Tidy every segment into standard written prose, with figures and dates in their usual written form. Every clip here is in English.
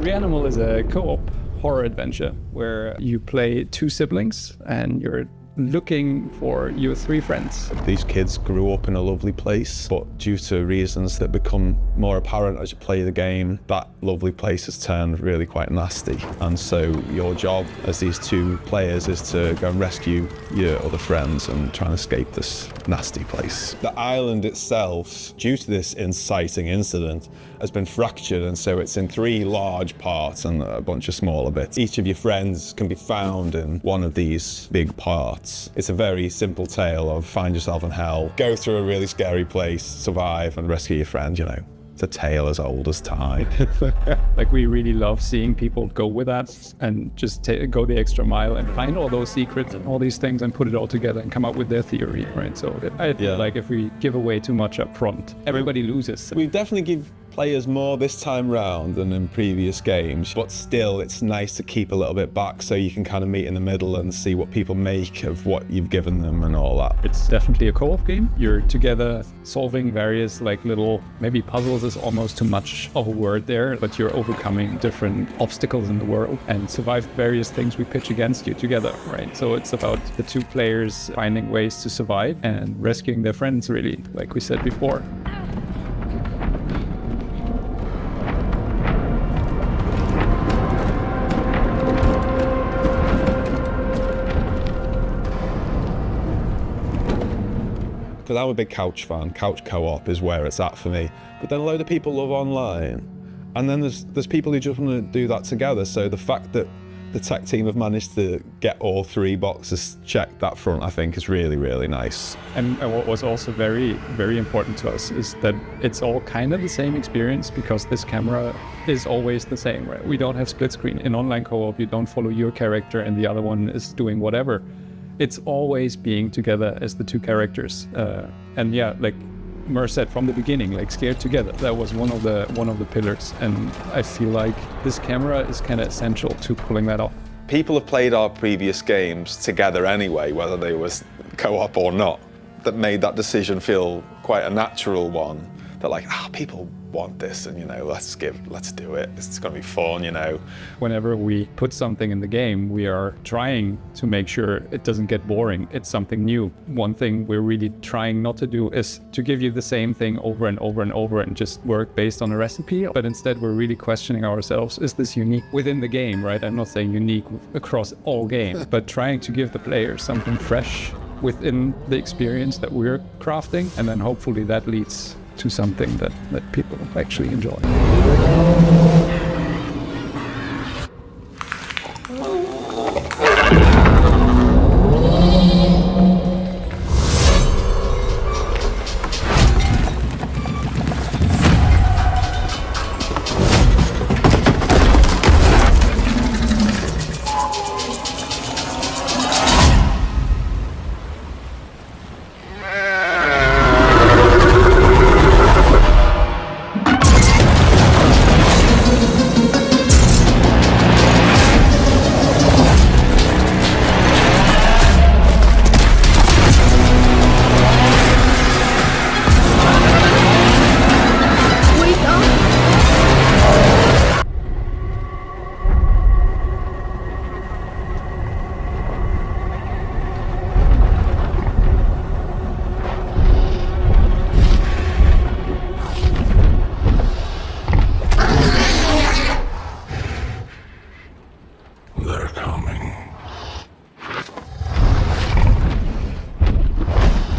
Reanimal is a co-op horror adventure where you play two siblings and you're looking for your three friends. These kids grew up in a lovely place, but due to reasons that become more apparent as you play the game, that lovely place has turned really quite nasty. And so your job as these two players is to go and rescue your other friends and try and escape this nasty place. The island itself, due to this inciting incident, has been fractured, and so it's in three large parts and a bunch of smaller bits. Each of your friends can be found in one of these big parts. It's a very simple tale of find yourself in hell, go through a really scary place, survive and rescue your friend, you know. It's a tale as old as time. Like, we really love seeing people go with that and just go the extra mile and find all those secrets and all these things and put it all together and come up with their theory, right? So I feel like if we give away too much up front, everybody loses. We definitely give players more this time round than in previous games, but still it's nice to keep a little bit back so you can kind of meet in the middle and see what people make of what you've given them and all that. It's definitely a co-op game. You're together solving various like little, maybe puzzles is almost too much of a word there, but you're overcoming different obstacles in the world and survive various things we pitch against you together, right? So it's about the two players finding ways to survive and rescuing their friends, really, like we said before. Because I'm a big couch fan. Couch co-op is where it's at for me. But then a load of people love online. And then there's people who just want to do that together. So the fact that the tech team have managed to get all three boxes checked that front, I think is really, really nice. And what was also very, very important to us is that it's all kind of the same experience because this camera is always the same, right? We don't have split screen. In online co-op, you don't follow your character and the other one is doing whatever. It's always being together as the two characters, and yeah, like Mer said from the beginning, like scared together. That was one of the pillars, and I feel like this camera is kind of essential to pulling that off. People have played our previous games together anyway, whether they was co-op or not. That made that decision feel quite a natural one. They're like, people want this, and you know, let's do it. It's gonna be fun, you know. Whenever we put something in the game, we are trying to make sure it doesn't get boring. It's something new. One thing we're really trying not to do is to give you the same thing over and over and over and just work based on a recipe, but instead we're really questioning ourselves, is this unique within the game, right? I'm not saying unique across all games, but trying to give the player something fresh within the experience that we're crafting, and then hopefully that leads to something that people actually enjoy.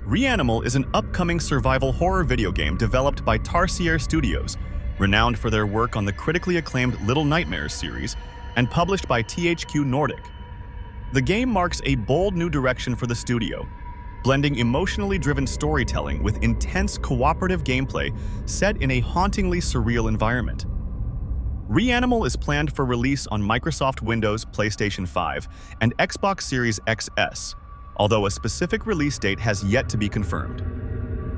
Reanimal is an upcoming survival horror video game developed by Tarsier Studios, renowned for their work on the critically acclaimed Little Nightmares series, and published by THQ Nordic. The game marks a bold new direction for the studio, blending emotionally driven storytelling with intense cooperative gameplay set in a hauntingly surreal environment. Reanimal is planned for release on Microsoft Windows, PlayStation 5, and Xbox Series XS, although a specific release date has yet to be confirmed.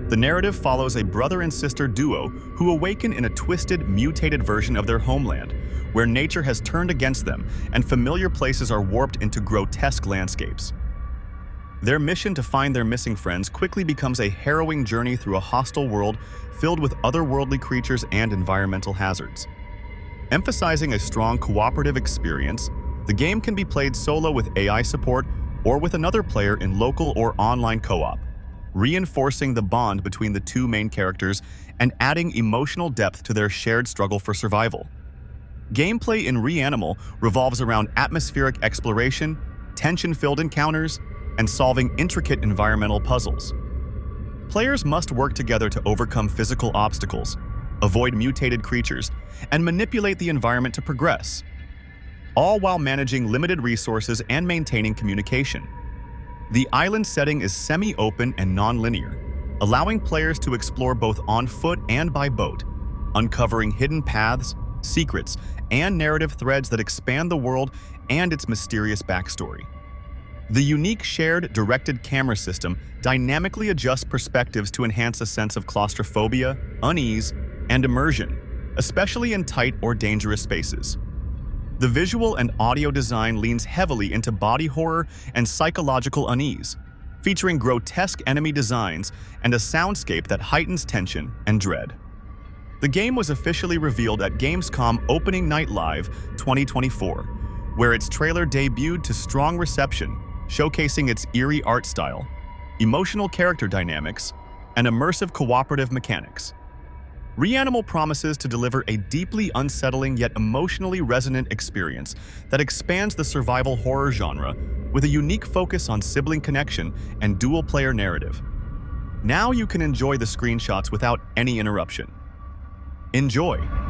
The narrative follows a brother and sister duo who awaken in a twisted, mutated version of their homeland, where nature has turned against them and familiar places are warped into grotesque landscapes. Their mission to find their missing friends quickly becomes a harrowing journey through a hostile world filled with otherworldly creatures and environmental hazards. Emphasizing a strong cooperative experience, the game can be played solo with AI support or with another player in local or online co-op, reinforcing the bond between the two main characters and adding emotional depth to their shared struggle for survival. Gameplay in Reanimal revolves around atmospheric exploration, tension-filled encounters, and solving intricate environmental puzzles. Players must work together to overcome physical obstacles, avoid mutated creatures, and manipulate the environment to progress, all while managing limited resources and maintaining communication. The island setting is semi-open and non-linear, allowing players to explore both on foot and by boat, uncovering hidden paths, secrets, and narrative threads that expand the world and its mysterious backstory. The unique shared directed camera system dynamically adjusts perspectives to enhance a sense of claustrophobia, unease, and immersion, especially in tight or dangerous spaces. The visual and audio design leans heavily into body horror and psychological unease, featuring grotesque enemy designs and a soundscape that heightens tension and dread. The game was officially revealed at Gamescom Opening Night Live 2024, where its trailer debuted to strong reception, showcasing its eerie art style, emotional character dynamics, and immersive cooperative mechanics. Reanimal promises to deliver a deeply unsettling yet emotionally resonant experience that expands the survival horror genre with a unique focus on sibling connection and dual-player narrative. Now you can enjoy the screenshots without any interruption. Enjoy!